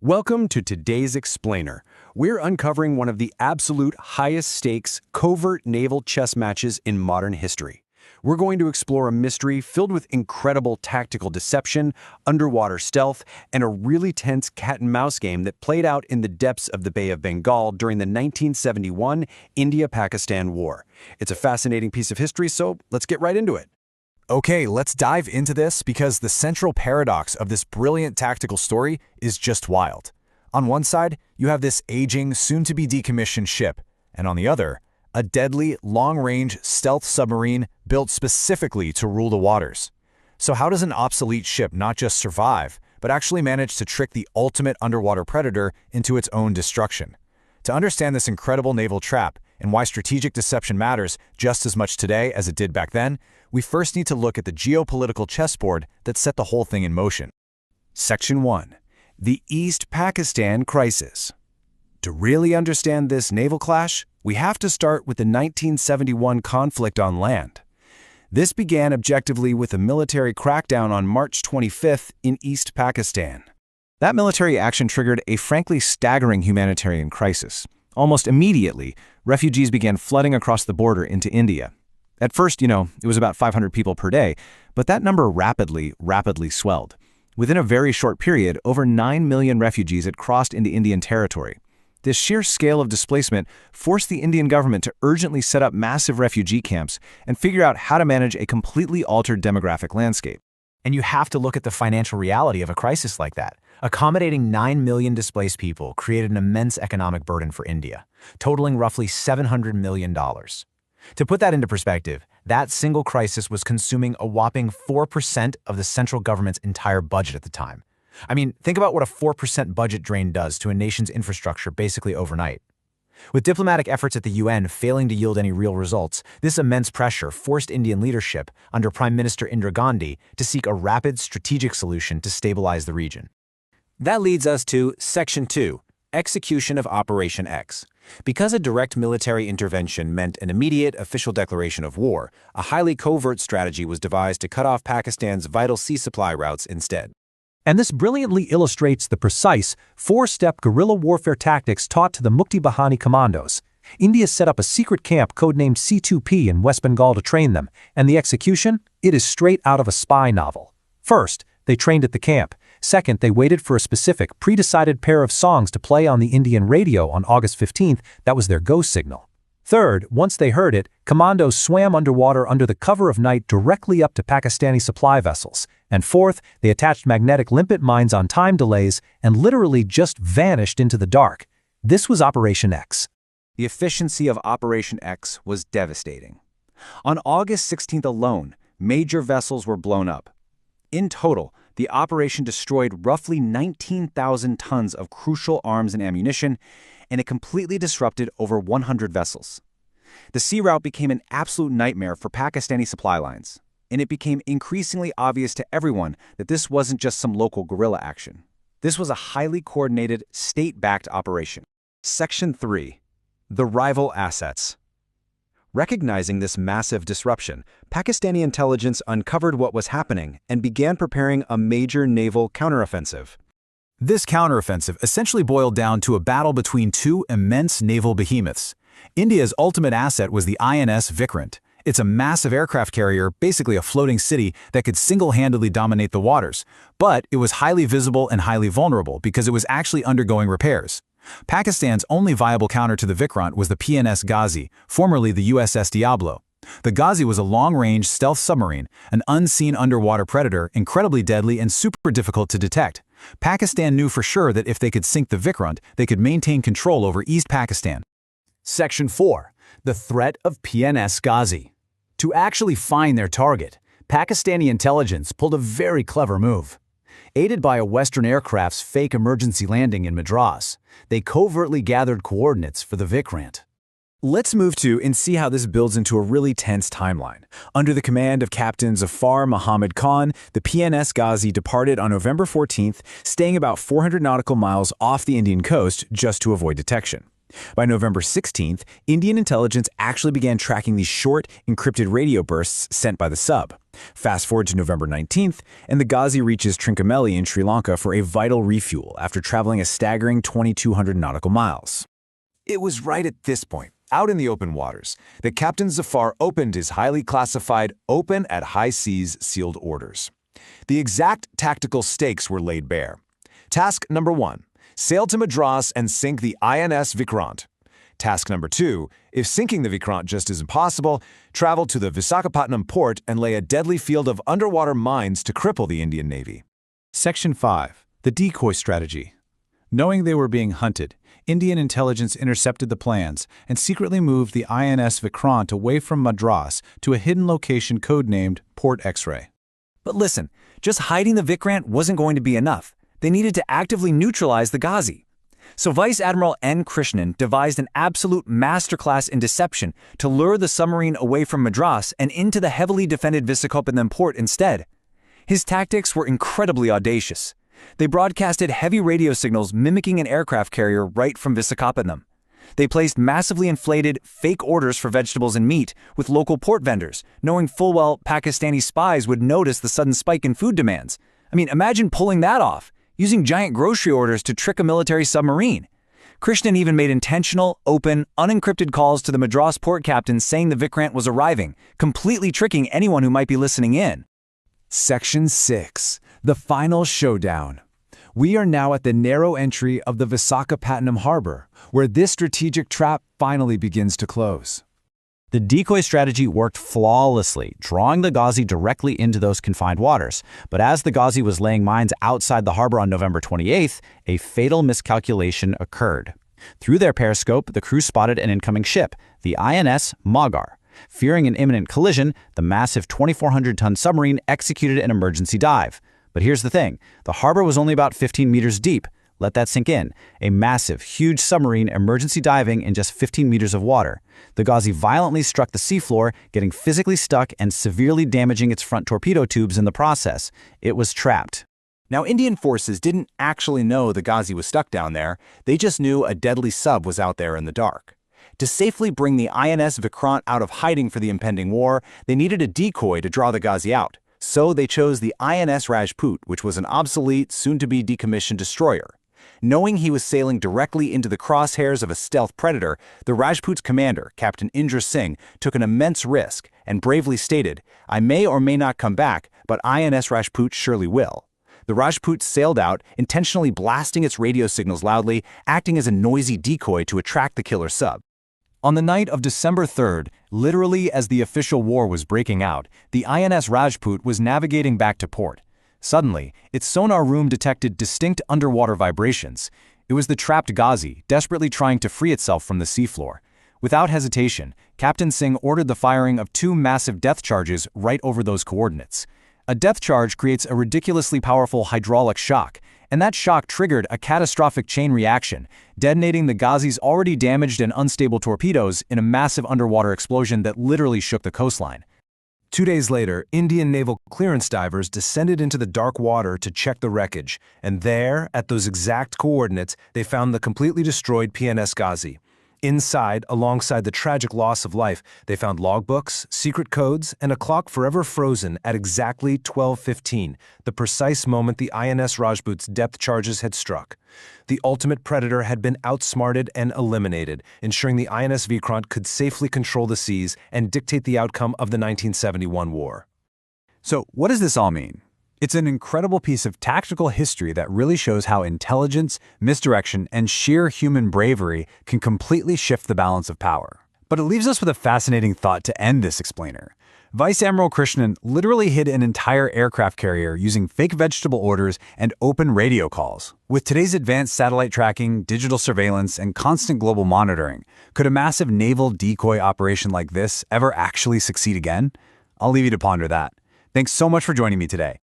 Welcome to today's Explainer. We're uncovering one of the absolute highest stakes covert naval chess matches in modern history. We're going to explore a mystery filled with incredible tactical deception, underwater stealth, and a really tense cat-and-mouse game that played out in the depths of the Bay of Bengal during the 1971 India-Pakistan War. It's a fascinating piece of history, so let's get right into it. Okay, let's dive into this because the central paradox of this brilliant tactical story is just wild. On one side, you have this aging, soon-to-be decommissioned ship, and on the other, a deadly, long-range stealth submarine built specifically to rule the waters. So how does an obsolete ship not just survive, but actually manage to trick the ultimate underwater predator into its own destruction? To understand this incredible naval trap and why strategic deception matters just as much today as it did back then, we first need to look at the geopolitical chessboard that set the whole thing in motion. Section 1. The East Pakistan Crisis. To really understand this naval clash, we have to start with the 1971 conflict on land. This began objectively with a military crackdown on March 25th in East Pakistan. That military action triggered a frankly staggering humanitarian crisis. Almost immediately, refugees began flooding across the border into India. At first, it was about 500 people per day, but that number rapidly swelled. Within a very short period, over 9 million refugees had crossed into Indian territory. This sheer scale of displacement forced the Indian government to urgently set up massive refugee camps and figure out how to manage a completely altered demographic landscape. And you have to look at the financial reality of a crisis like that. Accommodating 9 million displaced people created an immense economic burden for India, totaling roughly $700 million. To put that into perspective, that single crisis was consuming a whopping 4% of the central government's entire budget at the time. I mean, think about what a 4% budget drain does to a nation's infrastructure basically overnight. With diplomatic efforts at the UN failing to yield any real results, this immense pressure forced Indian leadership, under Prime Minister Indira Gandhi, to seek a rapid, strategic solution to stabilize the region. That leads us to Section 2, Execution of Operation X. Because a direct military intervention meant an immediate official declaration of war, a highly covert strategy was devised to cut off Pakistan's vital sea supply routes instead. And this brilliantly illustrates the precise, four-step guerrilla warfare tactics taught to the Mukti Bahani commandos. India set up a secret camp codenamed C2P in West Bengal to train them, and the execution? It is straight out of a spy novel. First, they trained at the camp. Second, they waited for a specific, pre-decided pair of songs to play on the Indian radio on August 15th. That was their go signal. Third, once they heard it, commandos swam underwater under the cover of night directly up to Pakistani supply vessels. And fourth, they attached magnetic limpet mines on time delays and literally just vanished into the dark. This was Operation X. The efficiency of Operation X was devastating. On August 16th alone, major vessels were blown up. In total, the operation destroyed roughly 19,000 tons of crucial arms and ammunition, and it completely disrupted over 100 vessels. The sea route became an absolute nightmare for Pakistani supply lines, and it became increasingly obvious to everyone that this wasn't just some local guerrilla action. This was a highly coordinated, state-backed operation. Section 3. The Rival Assets. Recognizing this massive disruption, Pakistani intelligence uncovered what was happening and began preparing a major naval counteroffensive. This counteroffensive essentially boiled down to a battle between two immense naval behemoths. India's ultimate asset was the INS Vikrant. It's a massive aircraft carrier, basically a floating city that could single-handedly dominate the waters. But it was highly visible and highly vulnerable because it was actually undergoing repairs. Pakistan's only viable counter to the Vikrant was the PNS Ghazi, formerly the USS Diablo. The Ghazi was a long-range stealth submarine, an unseen underwater predator, incredibly deadly and super difficult to detect. Pakistan knew for sure that if they could sink the Vikrant, they could maintain control over East Pakistan. Section 4. The Threat of PNS Ghazi. To actually find their target, Pakistani intelligence pulled a very clever move. Aided by a Western aircraft's fake emergency landing in Madras, they covertly gathered coordinates for the Vikrant. Let's move to and see how this builds into a really tense timeline. Under the command of Captain Zafar Muhammad Khan, the PNS Ghazi departed on November 14th, staying about 400 nautical miles off the Indian coast just to avoid detection. By November 16th, Indian intelligence actually began tracking these short, encrypted radio bursts sent by the sub. Fast forward to November 19th, and the Ghazi reaches Trincomalee in Sri Lanka for a vital refuel after traveling a staggering 2,200 nautical miles. It was right at this point, out in the open waters, that Captain Zafar opened his highly classified Open at High Seas sealed orders. The exact tactical stakes were laid bare. Task number 1. Sail to Madras and sink the INS Vikrant. Task number 2, if sinking the Vikrant just isn't possible, travel to the Visakhapatnam port and lay a deadly field of underwater mines to cripple the Indian Navy. Section 5. The Decoy Strategy. Knowing they were being hunted, Indian intelligence intercepted the plans and secretly moved the INS Vikrant away from Madras to a hidden location codenamed Port X-Ray. But listen, just hiding the Vikrant wasn't going to be enough. They needed to actively neutralize the Ghazi. So Vice Admiral N. Krishnan devised an absolute masterclass in deception to lure the submarine away from Madras and into the heavily defended Visakhapatnam port instead. His tactics were incredibly audacious. They broadcasted heavy radio signals mimicking an aircraft carrier right from Visakhapatnam. They placed massively inflated, fake orders for vegetables and meat with local port vendors, knowing full well Pakistani spies would notice the sudden spike in food demands. I mean, imagine pulling that off, using giant grocery orders to trick a military submarine. Krishnan even made intentional, open, unencrypted calls to the Madras port captain saying the Vikrant was arriving, completely tricking anyone who might be listening in. Section 6. The Final Showdown. We are now at the narrow entry of the Visakhapatnam harbor, where this strategic trap finally begins to close. The decoy strategy worked flawlessly, drawing the Ghazi directly into those confined waters. But as the Ghazi was laying mines outside the harbor on November 28th, a fatal miscalculation occurred. Through their periscope, the crew spotted an incoming ship, the INS Magar. Fearing an imminent collision, the massive 2,400-ton submarine executed an emergency dive. But here's the thing, the harbor was only about 15 meters deep. Let that sink in. A massive, huge submarine emergency diving in just 15 meters of water. The Ghazi violently struck the seafloor, getting physically stuck and severely damaging its front torpedo tubes in the process. It was trapped. Now, Indian forces didn't actually know the Ghazi was stuck down there. They just knew a deadly sub was out there in the dark. To safely bring the INS Vikrant out of hiding for the impending war, they needed a decoy to draw the Ghazi out. So they chose the INS Rajput, which was an obsolete, soon-to-be decommissioned destroyer. Knowing he was sailing directly into the crosshairs of a stealth predator, the Rajput's commander, Captain Indra Singh, took an immense risk and bravely stated, "I may or may not come back, but INS Rajput surely will." The Rajput sailed out, intentionally blasting its radio signals loudly, acting as a noisy decoy to attract the killer sub. On the night of December 3rd, literally as the official war was breaking out, the INS Rajput was navigating back to port. Suddenly, its sonar room detected distinct underwater vibrations. It was the trapped Ghazi, desperately trying to free itself from the seafloor. Without hesitation, Captain Singh ordered the firing of 2 massive depth charges right over those coordinates. A depth charge creates a ridiculously powerful hydraulic shock, and that shock triggered a catastrophic chain reaction, detonating the Ghazi's already damaged and unstable torpedoes in a massive underwater explosion that literally shook the coastline. 2 days later, Indian naval clearance divers descended into the dark water to check the wreckage, and there, at those exact coordinates, they found the completely destroyed PNS Ghazi. Inside, alongside the tragic loss of life, they found logbooks, secret codes, and a clock forever frozen at exactly 12:15, the precise moment the INS Rajput's depth charges had struck. The ultimate predator had been outsmarted and eliminated, ensuring the INS Vikrant could safely control the seas and dictate the outcome of the 1971 war. So, what does this all mean? It's an incredible piece of tactical history that really shows how intelligence, misdirection, and sheer human bravery can completely shift the balance of power. But it leaves us with a fascinating thought to end this explainer. Vice Admiral Krishnan literally hid an entire aircraft carrier using fake vegetable orders and open radio calls. With today's advanced satellite tracking, digital surveillance, and constant global monitoring, could a massive naval decoy operation like this ever actually succeed again? I'll leave you to ponder that. Thanks so much for joining me today.